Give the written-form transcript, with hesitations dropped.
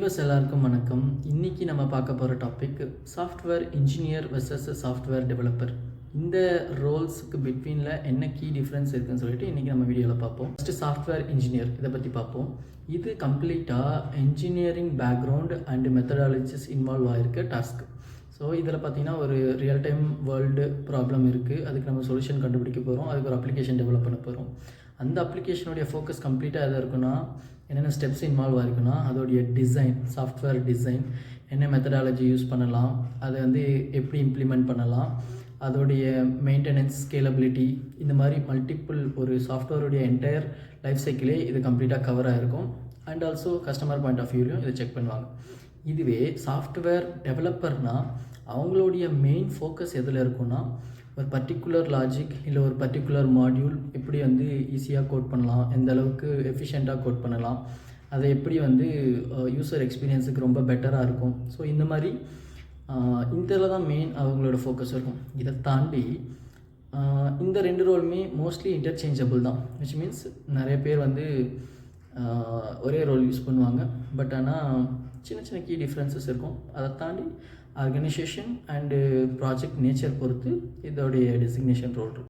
Viewers எல்லாருக்கும் வணக்கம். இன்றைக்கி நம்ம பார்க்க போகிற topic software engineer versus software developer. இந்த ரோல்ஸுக்கு பிட்வீனில் என்ன கீ டிஃப்ரென்ஸ் இருக்குதுன்னு சொல்லிட்டு இன்றைக்கி நம்ம வீடியோவில் பார்ப்போம். ஃபஸ்ட்டு சாஃப்ட்வேர் இன்ஜினியர் இதை பற்றி பார்ப்போம். இது கம்ப்ளீட்டாக engineering background and methodologies involve ஆகிருக்க டாஸ்க். ஸோ இதில் பார்த்திங்கன்னா ஒரு ரியல் டைம் வேர்ல்டு ப்ராப்ளம் இருக்குது, அதுக்கு நம்ம சொல்யூஷன் கண்டுபிடிக்க போகிறோம், அதுக்கு ஒரு அப்ளிகேஷன் டெவலப் பண்ண போகிறோம். அந்த அப்ளிகேஷனுடைய ஃபோக்கஸ் கம்ப்ளீட்டாக எதாக இருக்குன்னா, என்னென்ன ஸ்டெப்ஸ் இன்வால்வ் ஆகிருக்குன்னா அதோடைய டிசைன், சாஃப்ட்வேர் டிசைன், என்ன மெத்தடாலஜி யூஸ் பண்ணலாம், அதை வந்து எப்படி இம்ப்ளிமெண்ட் பண்ணலாம், அதோடைய மெயின்டெனன்ஸ், ஸ்கேலபிலிட்டி, இந்த மாதிரி மல்டிப்புள் ஒரு சாஃப்ட்வேருடைய என்டையர் லைஃப் சைக்கிளே இது கம்ப்ளீட்டாக கவர் ஆகிருக்கும். And also customer point of வியூலையும் இதை செக் பண்ணுவாங்க. இதுவே சாஃப்ட்வேர் டெவலப்பர்னால் அவங்களுடைய மெயின் ஃபோக்கஸ் எதில் இருக்குன்னா, ஒரு பர்டிகுலர் லாஜிக் இல்லை ஒரு பர்டிகுலர் மாடியூல் எப்படி வந்து ஈஸியாக கோட் பண்ணலாம், எந்த அளவுக்கு எஃபிஷியண்ட்டாக கோட் பண்ணலாம், அதை எப்படி வந்து யூசர் எக்ஸ்பீரியன்ஸுக்கு ரொம்ப பெட்டராக இருக்கும். ஸோ இந்த மாதிரி இதில் தான் மெயின் அவங்களோட ஃபோக்கஸ் இருக்கும். இதை தாண்டி இந்த ரெண்டு ரோலுமே மோஸ்ட்லி இன்டர்சேஞ்சபிள் தான். விச் மீன்ஸ் நிறைய பேர் வந்து ஒரே ரோல் யூஸ் பண்ணுவாங்க. பட் ஆனால் சின்ன சின்ன கீ டிஃப்ரென்சஸ் இருக்கும். அதை தாண்டி ஆர்கனைசேஷன் அண்டு ப்ராஜெக்ட் நேச்சர் பொறுத்து இதோடைய டெசிக்னேஷன் ரோல் இருக்கும்.